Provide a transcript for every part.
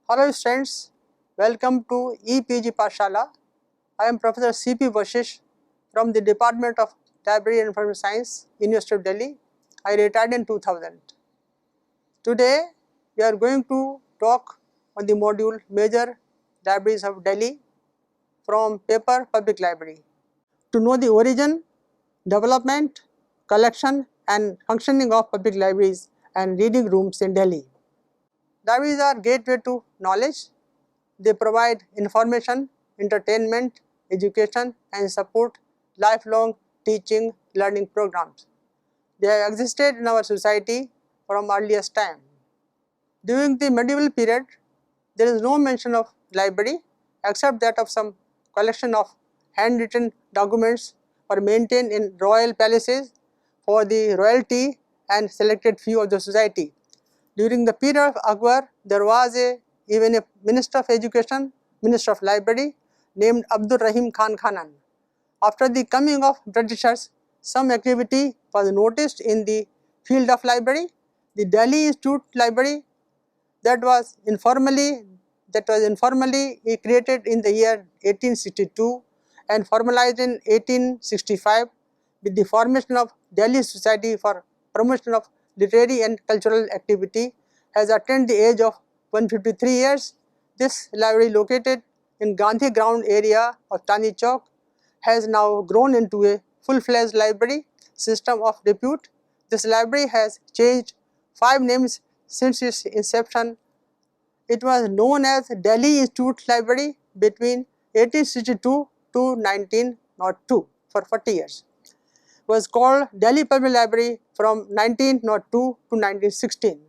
Hello students, welcome to EPG Pashala. I am Professor C.P. Vashish from the Department of Library and Information Science, University of Delhi. I retired in 2000. Today we are going to talk on the module Major Libraries of Delhi from paper Public Library. To know the origin, development, collection and functioning of public libraries and reading rooms in Delhi. Libraries are gateway to knowledge. They provide information, entertainment, education and support lifelong teaching learning programs. They have existed in our society from earliest time. During the medieval period, there is no mention of library except that of some collection of handwritten documents were maintained in royal palaces for the royalty and selected few of the society. During the period of Akbar, there was even a Minister of Education, Minister of Library named Abdul Rahim Khan Khanan. After the coming of Britishers, some activity was noticed in the field of library. The Delhi Institute Library that was informally created in the year 1862 and formalized in 1865 with the formation of Delhi Society for Promotion of Literary and Cultural Activity has attained the age of 153 years. This library located in Gandhi Ground area of Chandni Chowk has now grown into a full-fledged library system of repute. This library has changed 5 names since its inception. It was known as Delhi Institute Library between 1862 to 1902 for 40 years. It was called Delhi Public Library from 1902 to 1916. It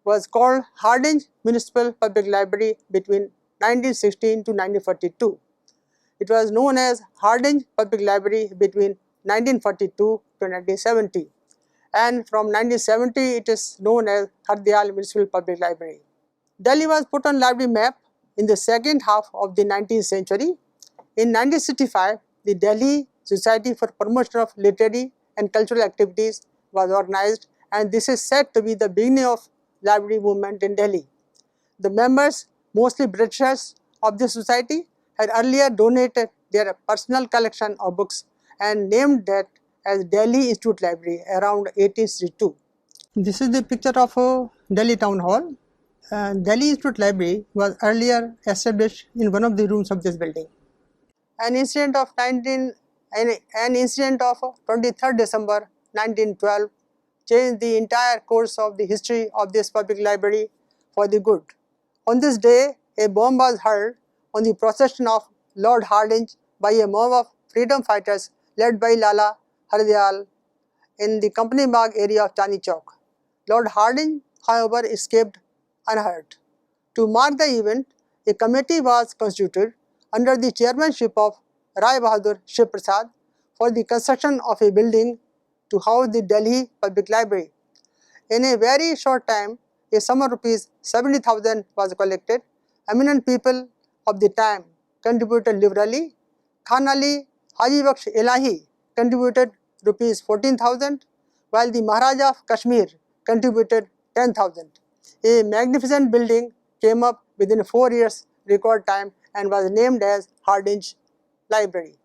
was called Hardinge Municipal Public Library between 1916 to 1942. It was known as Hardinge Public Library between 1942 to 1970, and from 1970 it is known as Hardyal Municipal Public Library. Delhi was put on library map in the second half of the 19th century. In 1965, the Delhi Society for Promotion of Literary and Cultural Activities was organized, and this is said to be the beginning of library movement in Delhi. The members, mostly Britishers of the society, had earlier donated their personal collection of books and named that as Delhi Institute Library around 1862. This is the picture of Delhi Town Hall. Delhi Institute Library was earlier established in one of the rooms of this building. An incident of 23rd December 1912 changed the entire course of the history of this public library for the good. On this day, a bomb was hurled on the procession of Lord Hardinge by a mob of freedom fighters led by Lala Hardyal in the Company Bagh area of Chandni Chowk. Lord Hardinge, however, escaped unhurt. To mark the event, a committee was constituted under the chairmanship of Rai Bahadur Shiv Prasad for the construction of a building to house the Delhi Public Library. In a very short time, a sum of rupees 70,000 was collected. Eminent people of the time contributed liberally. Khan Ali Haji Baksh Elahi contributed rupees 14,000, while the Maharaja of Kashmir contributed 10,000. A magnificent building came up within 4 years record time and was named as Hardinge Library.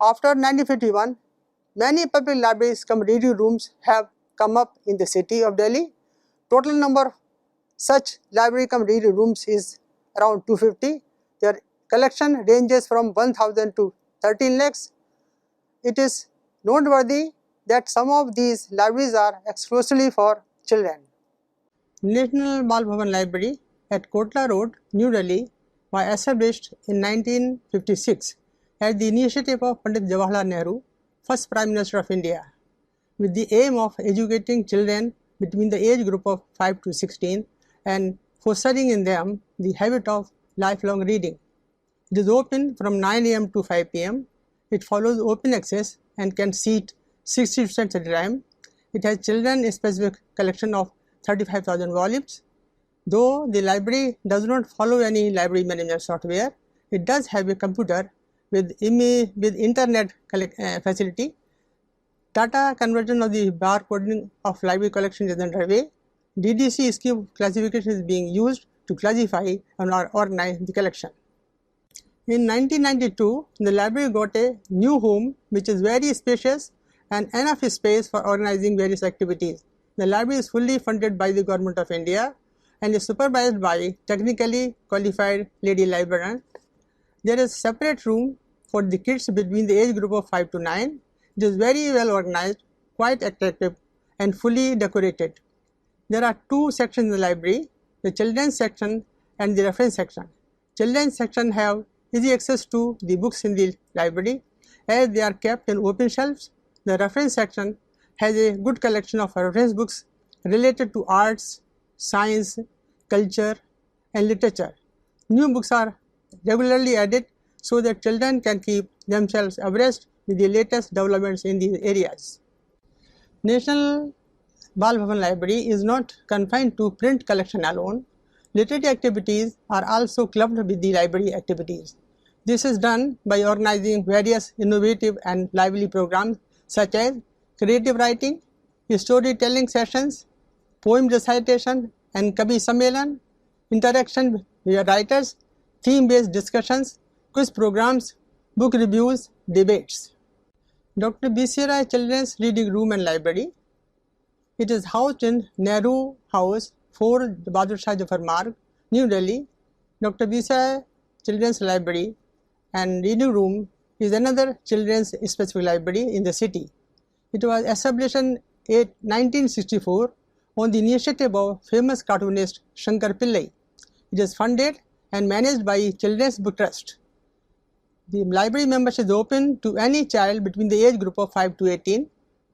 After 1951, many public libraries cum reading rooms have come up in the city of Delhi. Total number of such library cum reading rooms is around 250. Their collection ranges from 1,000 to 13 lakhs. It is noteworthy that some of these libraries are exclusively for children. National Bal Bhavan Library at Kotla Road, New Delhi was established in 1956 at the initiative of Pandit Jawaharlal Nehru, first Prime Minister of India, with the aim of educating children between the age group of 5 to 16 and fostering in them the habit of lifelong reading. It is open from 9 am to 5 pm. It follows open access and can seat 60 students at a time. It has children-specific collection of 35,000 volumes. Though the library does not follow any library management software, it does have a computer with internet facility. Data conversion of the barcoding of library collection is underway. DDC scheme classification is being used to classify and organize the collection. In 1992, the library got a new home which is very spacious and enough space for organizing various activities. The library is fully funded by the Government of India and is supervised by technically qualified lady librarian. There is a separate room for the kids between the age group of 5 to 9. It is very well organized, quite attractive and fully decorated. There are two sections in the library, the children's section and the reference section. Children's section have easy access to the books in the library as they are kept in open shelves. The reference section has a good collection of reference books related to arts, science, culture and literature. New books are regularly added so that children can keep themselves abreast with the latest developments in these areas. National Bal Bhavan Library is not confined to print collection alone. Literary activities are also clubbed with the library activities. This is done by organizing various innovative and lively programs such as creative writing, storytelling sessions, poem recitation and Kavi Sammelan, interaction with writers, theme-based discussions, quiz programs, book reviews, debates. Dr. B.C. Roy Children's Reading Room and Library. It is housed in Nehru House, 4 Bahadur Shah Zafar Marg, New Delhi. Dr. B.C. Roy Children's Library and Reading Room is another children's specific library in the city. It was established in 1964 on the initiative of famous cartoonist Shankar Pillai. It is funded and managed by Children's Book Trust. The library membership is open to any child between the age group of 5 to 18.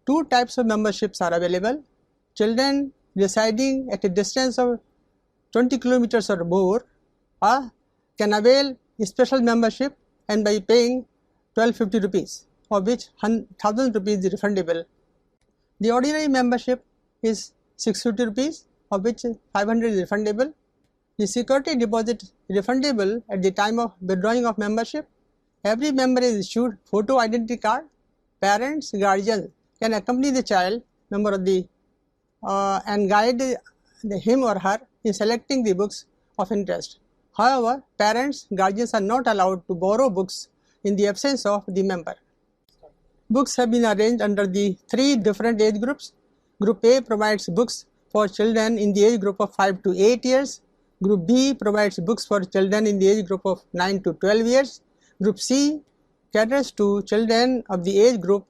Two types of memberships are available. Children residing at a distance of 20 kilometers or more can avail a special membership and by paying 1250 rupees, of which 1000 rupees is refundable. The ordinary membership is 650 rupees, of which 500 is refundable. The security deposit is refundable at the time of withdrawing of membership. Every member is issued photo identity card. Parents, guardians can accompany the child member of the and guide him or her in selecting the books of interest. However, parents, guardians are not allowed to borrow books in the absence of the member. Books have been arranged under the 3 different age groups. Group A provides books for children in the age group of 5 to 8 years. Group B provides books for children in the age group of 9 to 12 years. Group C caters to children of the age group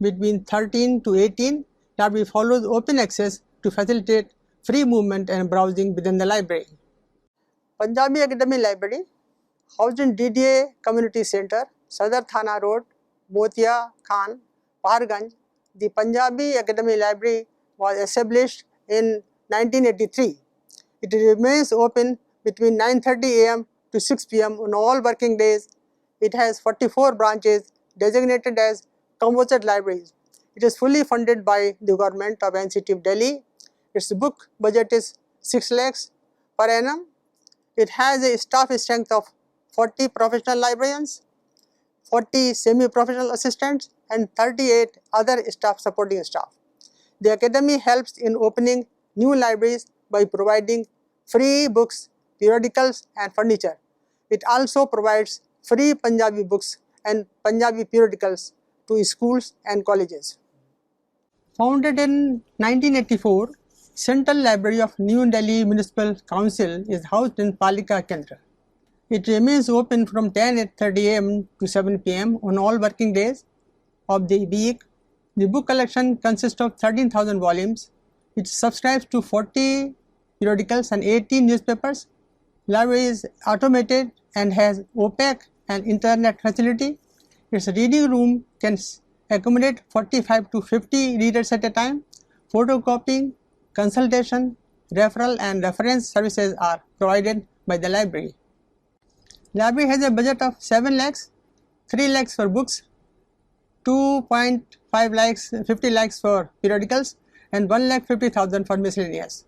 between 13 to 18. Library follows open access to facilitate free movement and browsing within the library. Punjabi Academy Library, housed in DDA Community Center, Sadar Thana Road, Motia Khan, Paharganj. The Punjabi Academy Library was established in 1983. It remains open between 9:30 am to 6 pm on all working days. It has 44 branches designated as composite libraries. It is fully funded by the government of NCT of Delhi. Its book budget is 6 lakhs per annum. It has a staff strength of 40 professional librarians, 40 semi-professional assistants and 38 other staff supporting staff. The academy helps in opening new libraries by providing free books, periodicals and furniture. It also provides free Punjabi books and Punjabi periodicals to schools and colleges. Founded in 1984, Central Library of New Delhi Municipal Council is housed in Palika Kendra. It remains open from 10:30 am to 7 pm on all working days of the week. The book collection consists of 13,000 volumes. It subscribes to 40 periodicals and 18 newspapers. Library is automated and has opaque and internet facility. Its reading room can accommodate 45 to 50 readers at a time. Photocopying, consultation, referral and reference services are provided by the library. Library has a budget of 7 lakhs, 3 lakhs for books, 2.5 lakhs, 50 lakhs for periodicals and 1,50,000 for miscellaneous.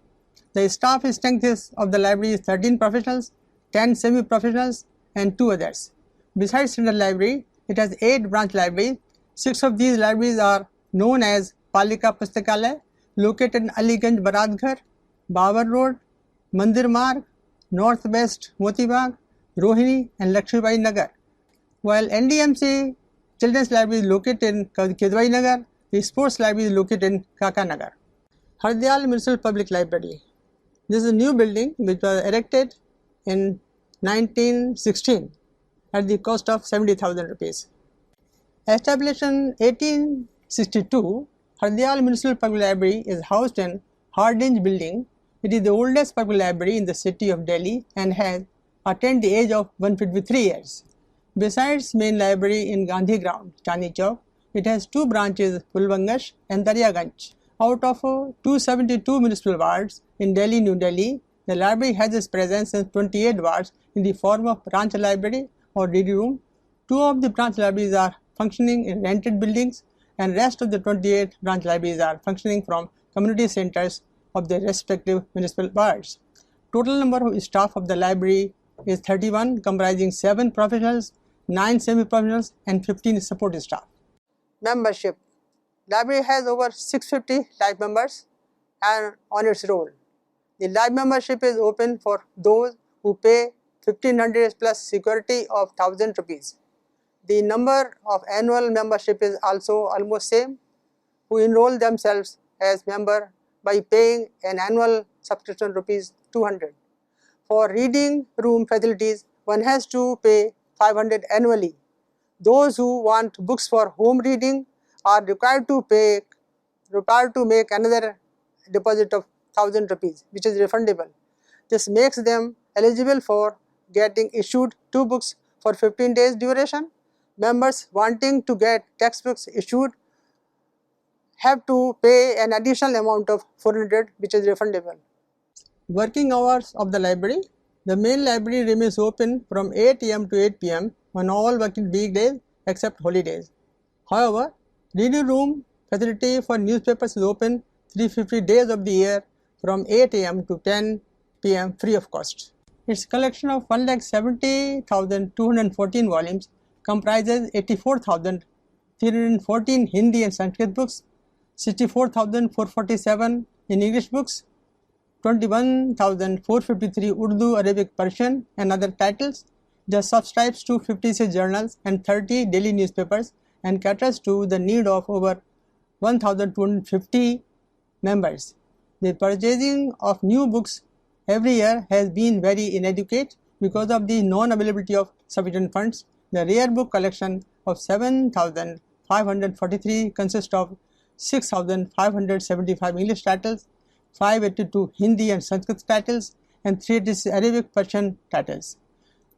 The staff strength of the library is 13 professionals, 10 semi-professionals and 2 others. Besides Central Library, it has 8 branch libraries. 6 of these libraries are known as Palika Pustakalaya, located in Aliganj Baratghar, Babar Road, Mandir Marg, Northwest Moti Bagh, Rohini and Lakshmibai Nagar. While NDMC Children's Library is located in Kedwai Nagar, the Sports Library is located in Kaka Nagar. Hardyal Municipal Public Library. This is a new building which was erected in 1916 at the cost of 70,000 rupees. Established in 1862, Hardyal Municipal Public Library is housed in Hardinge Building. It is the oldest public library in the city of Delhi and has attained the age of 153 years. Besides main library in Gandhi Ground, Chandni Chowk, it has two branches, Pulvangash and Daryaganj. Out of 272 municipal wards in Delhi, New Delhi, the library has its presence in 28 wards in the form of branch library or reading room. Two of the branch libraries are functioning in rented buildings and rest of the 28 branch libraries are functioning from community centers of their respective municipal wards. Total number of staff of the library is 31, comprising 7 professionals, 9 semi-professionals and 15 support staff. Membership. Library has over 650 life members and on its roll. The life membership is open for those who pay 1500 plus security of 1000 rupees. The number of annual membership is also almost same, who enroll themselves as member by paying an annual subscription rupees 200. For reading room facilities, one has to pay 500 annually. Those who want books for home reading are required to make another deposit of 1000 rupees, which is refundable. This makes them eligible for getting issued 2 books for 15 days duration. Members wanting to get textbooks issued have to pay an additional amount of 400, which is refundable. Working hours of the library. The main library remains open from 8 am to 8 pm on all working weekdays except holidays. However, reading room facility for newspapers is open 350 days of the year from 8 am to 10 pm free of cost. Its collection of 1,70,214 volumes comprises 84,314 Hindi and Sanskrit books, 64,447 in English books, 21,453 Urdu, Arabic, Persian and other titles. Just subscribes to 56 journals and 30 daily newspapers and caters to the need of over 1,250 members. The purchasing of new books every year has been very inadequate because of the non-availability of sufficient funds. The rare book collection of 7,543 consists of 6,575 English titles, 582 Hindi and Sanskrit titles and 386 Arabic Persian titles.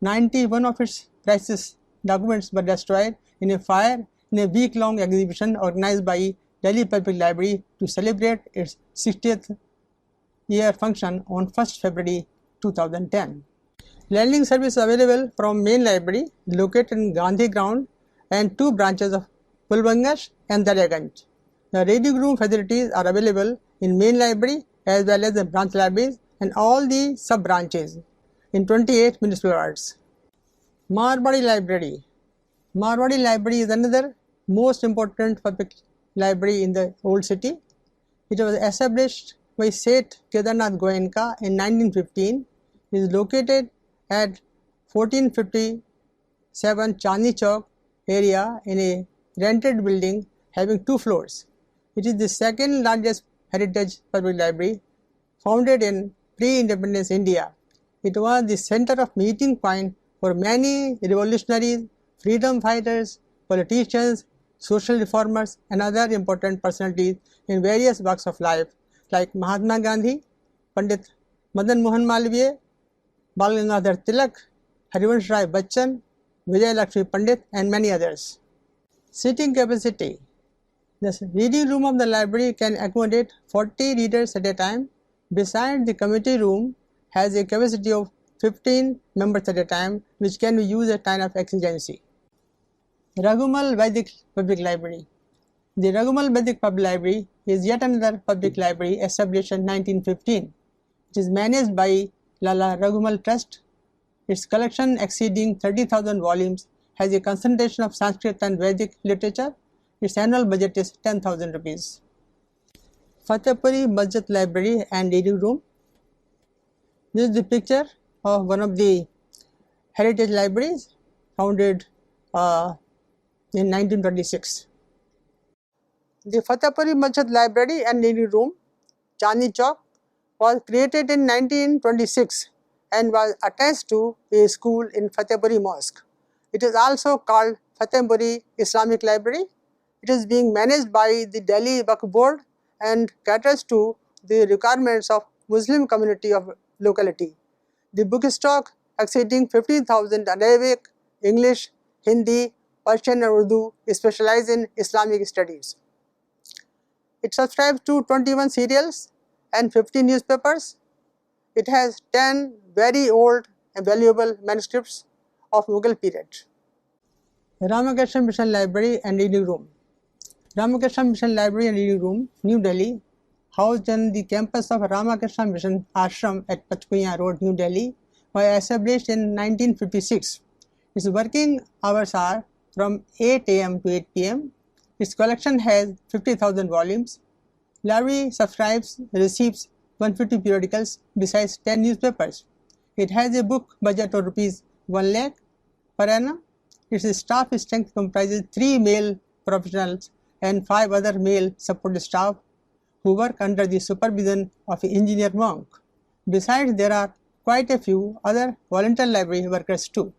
91 of its priceless documents were destroyed in a fire in a week-long exhibition organized by Delhi Public Library to celebrate its 60th year function on 1st February 2010. Lending service available from main library located in Gandhi Ground and 2 branches of Pulvangash and Daryaganj. The reading room facilities are available in main library as well as the branch libraries and all the sub-branches in 28 municipal wards. Marwari Library. Marwari Library is another most important public library in the old city. It was established by Seth Kedarnath Goenka in 1915. It is located at 1457 Chandni Chowk area in a rented building having 2 floors. It is the second largest heritage public library founded in pre-independence India. It was the center of meeting point for many revolutionaries, freedom fighters, politicians, social reformers and other important personalities in various walks of life like Mahatma Gandhi, Pandit Madan Mohan Malviya, Bal Gangadhar Tilak, Harivansh Rai Bachchan, Vijay Lakshmi Pandit and many others. Seating capacity. The reading room of the library can accommodate 40 readers at a time. Besides, the committee room has a capacity of 15 members at a time, which can be used at time of exigency. Raghumal Vaidik Public Library. The Raghumal Vaidik Public Library is yet another public library established in 1915. It is managed by Lala Raghumal Trust. Its collection exceeding 30,000 volumes has a concentration of Sanskrit and Vedic literature. Its annual budget is 10,000 rupees. Fatehpuri Masjid Library and Reading Room. This is the picture of one of the heritage libraries founded in 1926. The Fatehpuri Masjid Library and Reading Room, Chandni Chowk, was created in 1926 and was attached to a school in Fatehpuri Mosque. It is also called Fatehpuri Islamic Library. It is being managed by the Delhi Waqf Board and caters to the requirements of Muslim community of locality. The book stock exceeding 15,000 Arabic, English, Hindi, Persian and Urdu specialize in Islamic studies. It subscribes to 21 serials and 50 newspapers. It has 10 very old and valuable manuscripts of Mughal period. Ramakrishna Mission Library and Reading Room. Ramakrishna Mission Library and Reading Room, New Delhi, housed on the campus of Ramakrishna Mission Ashram at Pachkuiya Road, New Delhi, was established in 1956. Its working hours are from 8 am to 8 pm. Its collection has 50,000 volumes. Library subscribes, receives 150 periodicals besides 10 newspapers. It has a book budget of rupees 1 lakh per annum. Its staff strength comprises 3 male professionals and 5 other male support staff who work under the supervision of an engineer monk. Besides, there are quite a few other volunteer library workers too.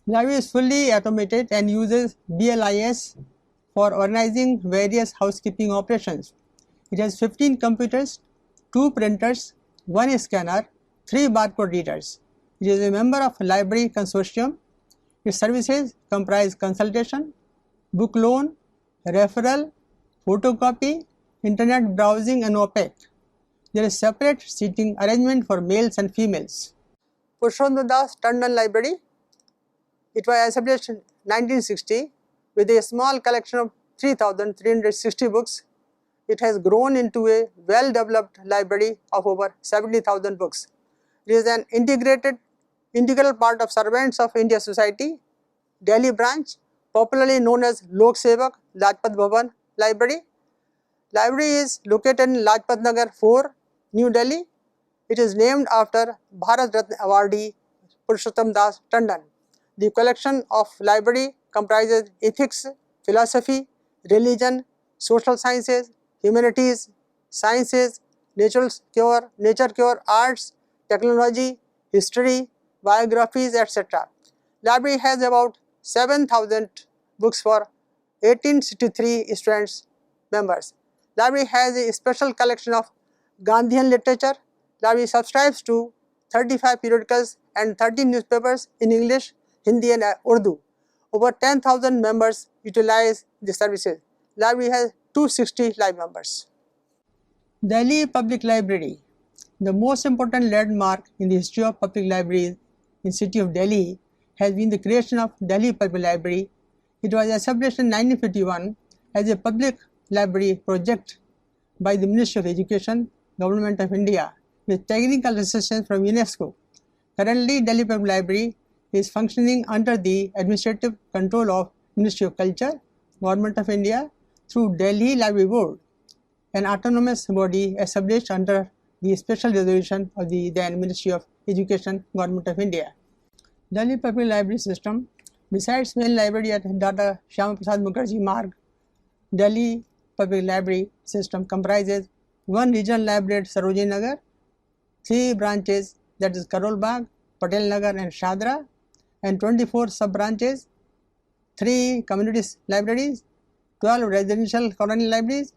Library is fully automated and uses BLIS for organizing various housekeeping operations. It has 15 computers, 2 printers, 1 scanner, 3 barcode readers. It is a member of Library Consortium. Its services comprise consultation, book loan, referral, photocopy, internet browsing and OPEC. There is separate seating arrangement for males and females. Purushottam Das Tandon Library. It was established in 1960 with a small collection of 3,360 books. It has grown into a well-developed library of over 70,000 books. It is an integral part of Servants of India Society, Delhi branch, popularly known as Lok Sevak Lajpat Bhavan Library. Library is located in Lajpat Nagar 4, New Delhi. It is named after Bharat Ratna awardee Purushottam Das Tandon. The collection of library comprises ethics, philosophy, religion, social sciences, humanities, sciences, nature cure, arts, technology, history, biographies, etc. Library has about 7,000 books for 1863 students members. Library has a special collection of Gandhian literature. Library subscribes to 35 periodicals and 13 newspapers in English, Hindi and Urdu. Over 10,000 members utilize the services. Library has 260 live members. Delhi Public Library. The most important landmark in the history of public libraries in city of Delhi has been the creation of Delhi Public Library. It was established in 1951 as a public library project by the Ministry of Education, Government of India, with technical assistance from UNESCO. Currently, Delhi Public Library is functioning under the administrative control of Ministry of Culture, Government of India through Delhi Library Board, an autonomous body established under the special resolution of the then Ministry of Education, Government of India. Delhi Public Library System, besides main library at Dr. Shyama Prasad Mukherjee Marg, Delhi Public Library System comprises 1 regional library at Sarojini Nagar, 3 branches, that is Karol Bagh, Patel Nagar and Shadra, and 24 sub-branches, 3 community libraries, 12 residential colony libraries,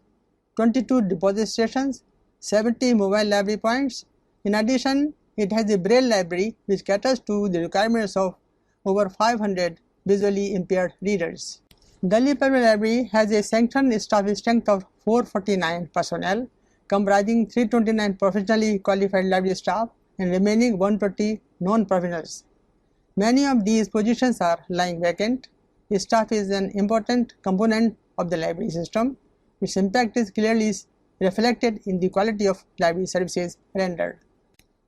22 deposit stations, 70 mobile library points. In addition, it has a Braille library which caters to the requirements of over 500 visually impaired readers. Delhi Public Library has a sanctioned staff strength of 449 personnel, comprising 329 professionally qualified library staff and remaining 120 non-professionals. Many of these positions are lying vacant. The staff is an important component of the library system. Its impact is clearly reflected in the quality of library services rendered.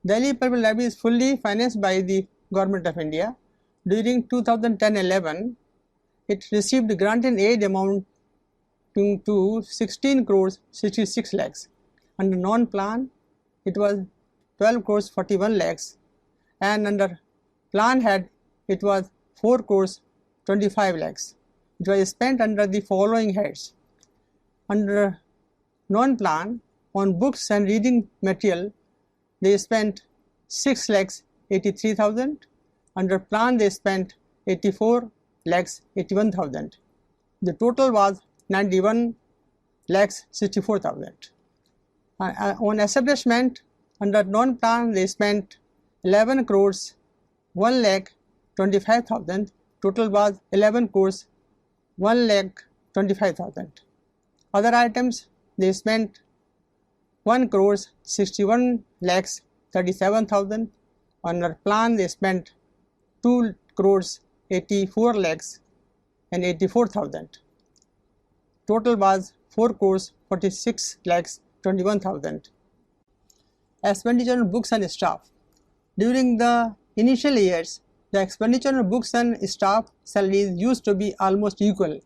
Delhi Public Library is fully financed by the Government of India. During 2010-11, it received grant and aid amounting to 16 crores 66 lakhs. Under non-plan, it was 12 crores 41 lakhs, and under plan head it was 4 crores 25 lakhs. It was spent under the following heads. Under non-plan, on books and reading material they spent 6 lakhs 83,000. Under plan they spent 84 lakhs 81,000. The total was 91 lakhs 64,000. On establishment, under non-plan they spent 11 crores 1 lakh 25,000. Total was 11 crores 1 lakh 25,000. Other items they spent 1 crores 61 lakhs 37,000. Under plan they spent 2 crores 84 lakhs and 84,000. Total was 4 crores 46 lakhs 21,000. Expenditure on books and staff. During the initial years, the expenditure on books and staff salaries used to be almost equal.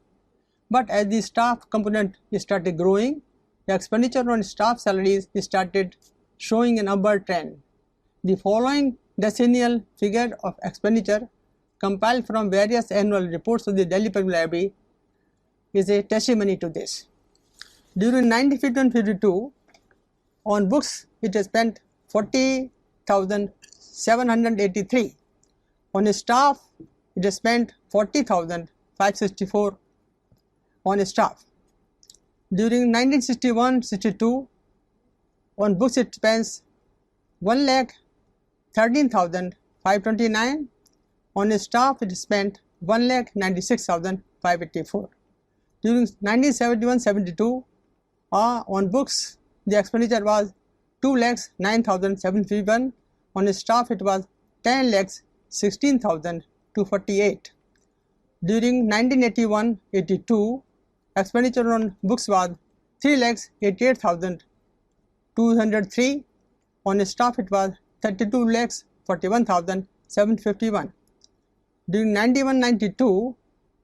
But as the staff component started growing, the expenditure on staff salaries started showing an upward trend. The following decennial figure of expenditure compiled from various annual reports of the Delhi Public Library is a testimony to this. During 1951-52, on books it spent 40,783. On staff it spent 40,564 on staff. During 1961-62, on books it spends 1,13,529. On staff it spent 1,96,584. During 1971-72, on books the expenditure was 2,09,751. On staff it was 10,16,248. During 1981-82, expenditure on books was 3,88,203. On staff it was 32,41,751. During 91-92,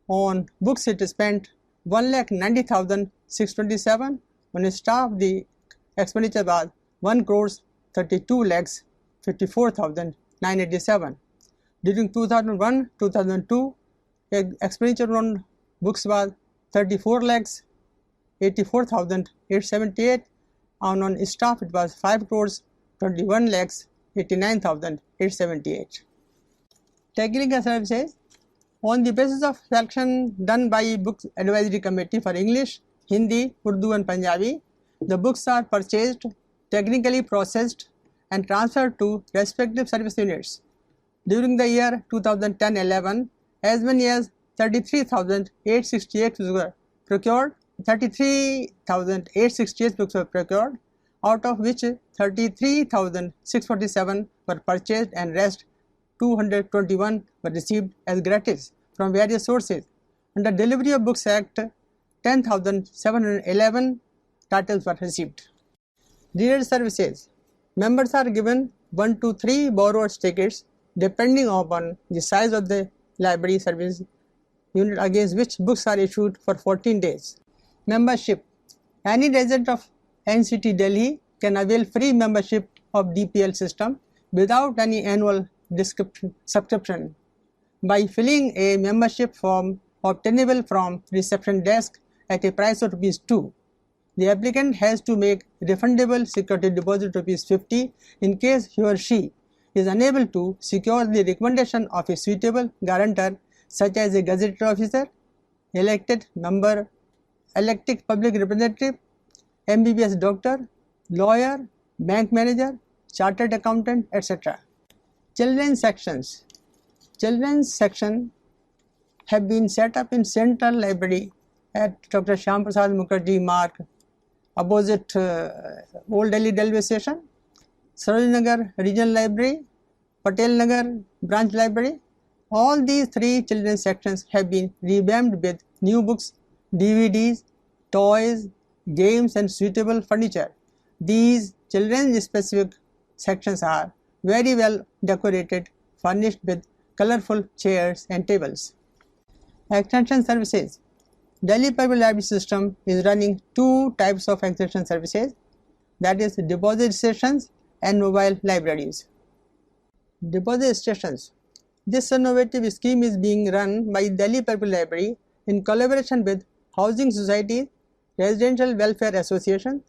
on books it spent 1,90,627. On staff the expenditure was 1 crores 32 lakhs 54,987. During 2001-2002, expenditure on books was 34 lakhs 84,878, and on staff it was 5 crores 21 lakhs 89,878. Technical services. On the basis of selection done by Books Advisory Committee for English, Hindi, Urdu and Punjabi, the books are purchased, technically processed and transferred to respective service units. During the year 2010-11, as many as 33,868 books were procured. 33,868 books were procured, out of which 33,647 were purchased and rest 221 were received as gratis from various sources. Under Delivery of Books Act, 10,711 titles were received. Reader services. Members are given 1 to 3 borrowers tickets depending upon the size of the library service unit against which books are issued for 14 days. Membership. Any resident of NCT Delhi can avail free membership of DPL system without any annual subscription by filling a membership form obtainable from reception desk at a price of ₹2. The applicant has to make refundable security deposit ₹50 in case he or she is unable to secure the recommendation of a suitable guarantor such as a gazetted officer, elected member, elected public representative, MBBS doctor, lawyer, bank manager, chartered accountant, etc. Children's sections. Children's section have been set up in Central Library at Dr. Shyam Prasad Mukherjee Marg, opposite Old Delhi Railway Station, Sarojini Nagar Regional Library, Patel Nagar Branch Library. All these 3 children's sections have been revamped with new books, DVDs, toys, games and suitable furniture. These children's specific sections are very well decorated, furnished with colorful chairs and tables. Extension services. Delhi Public Library System is running 2 types of extension services, that is deposit stations and mobile libraries. Deposit stations. This innovative scheme is being run by Delhi Public Library in collaboration with housing societies, residential welfare associations.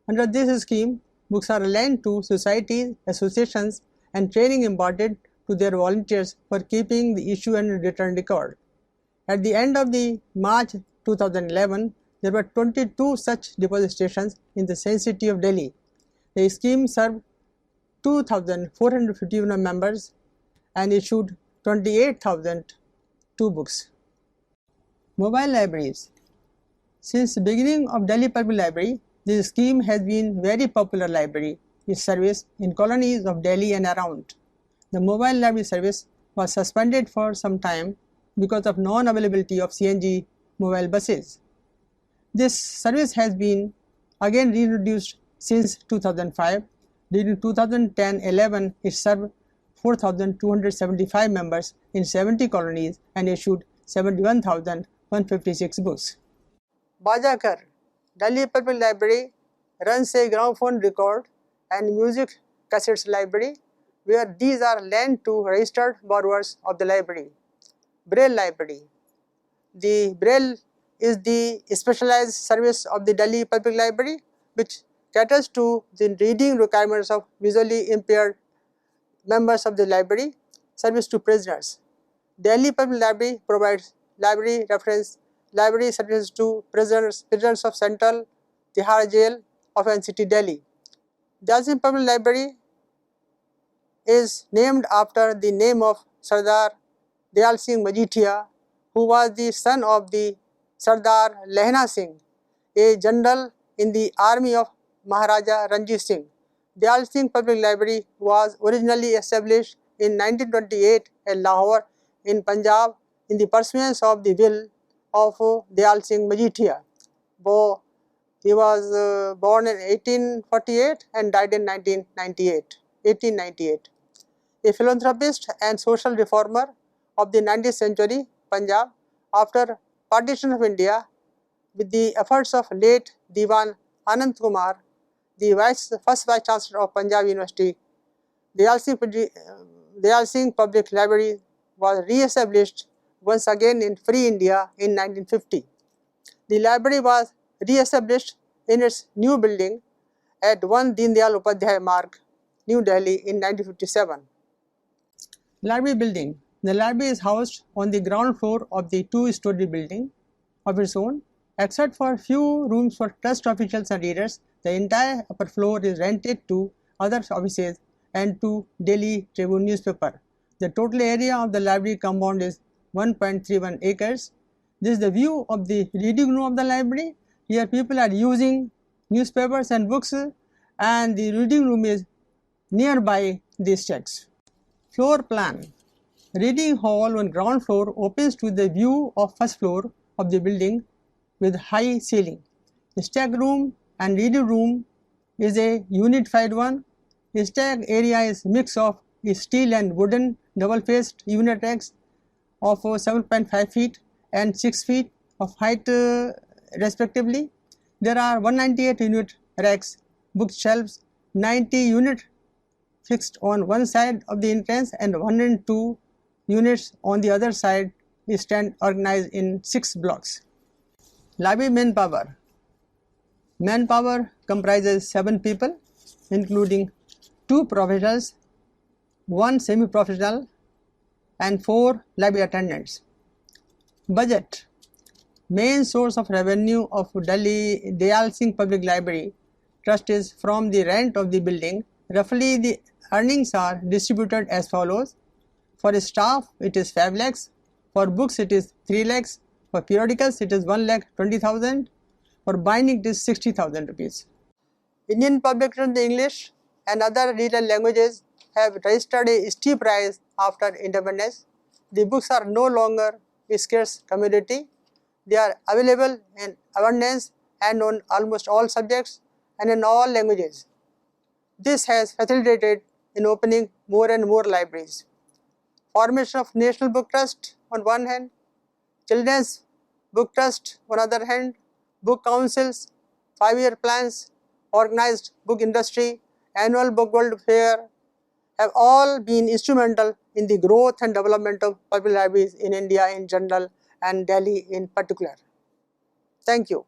Under this scheme, books are lent to societies, associations, and training imparted to their volunteers for keeping the issue and return record. At the end of the March 2011, there were 22 such deposit stations in the same city of Delhi. The scheme served 2,451 members and issued 28,002 books. Mobile libraries. Since the beginning of Delhi Public Library, this scheme has been very popular library service in colonies of Delhi and around. The mobile library service was suspended for some time because of non-availability of CNG mobile buses. This service has been again reintroduced since 2005. During 2010-11, it served 4,275 members in 70 colonies and issued 71,156 books. Bajakar. Delhi Public Library runs a gramophone record and music cassettes library where these are lent to registered borrowers of the library. Braille Library. The Braille is the specialized service of the Delhi Public Library which caters to the reading requirements of visually impaired members of the library. Service to prisoners. Delhi Public Library provides library reference, library services to prisoners of Central Tihar Jail of NCT Delhi. Delhi Public Library is named after the name of Sardar Dayal Singh Majithia, who was the son of the Sardar Lehna Singh, a general in the army of Maharaja Ranjit Singh. Dayal Singh Public Library was originally established in 1928 at Lahore in Punjab in the pursuance of the will of Dayal Singh Majithia. He was born in 1848 and died in 1898. A philanthropist and social reformer of the 19th century, Punjab, after partition of India, with the efforts of late Diwan Anand Kumar, the first Vice Chancellor of Punjab University, Dayal Singh Public Library was re-established once again in Free India in 1950. The library was re-established in its new building at 1 Deen Dayal Upadhyay Marg, New Delhi in 1957. Library building. The library is housed on the ground floor of the two-story building of its own. Except for few rooms for trust officials and readers, the entire upper floor is rented to other offices and to Delhi Tribune newspaper. The total area of the library compound is 1.31 acres. This is the view of the reading room of the library. Here people are using newspapers and books, and the reading room is nearby these stacks. Floor plan. Reading hall on ground floor opens to the view of first floor of the building with high ceiling. The stack room and reading room is a unified one. The stack area is mix of steel and wooden double-faced unit racks of 7.5 feet and 6 feet of height respectively. There are 198 unit racks, bookshelves, 90 unit fixed on one side of the entrance and 102 units on the other side stand organized in 6 blocks. Library manpower. Manpower comprises 7 people including 2 professionals, 1 semi-professional and 4 library attendants. Budget. Main source of revenue of Delhi Dayal Singh Public Library Trust is from the rent of the building. Roughly the earnings are distributed as follows. For staff it is 5 lakhs, for books it is 3 lakhs, for periodicals it is 1,20,000, for binding it is 60,000 rupees. Indian publications in English and other regional languages have registered a steep rise after independence. The books are no longer a scarce commodity. They are available in abundance and on almost all subjects and in all languages. This has facilitated in opening more and more libraries. Formation of National Book Trust on one hand, Children's Book Trust on other hand, book councils, 5-year plans, organized book industry, annual book world fair, have all been instrumental in the growth and development of public libraries in India in general and Delhi in particular. Thank you.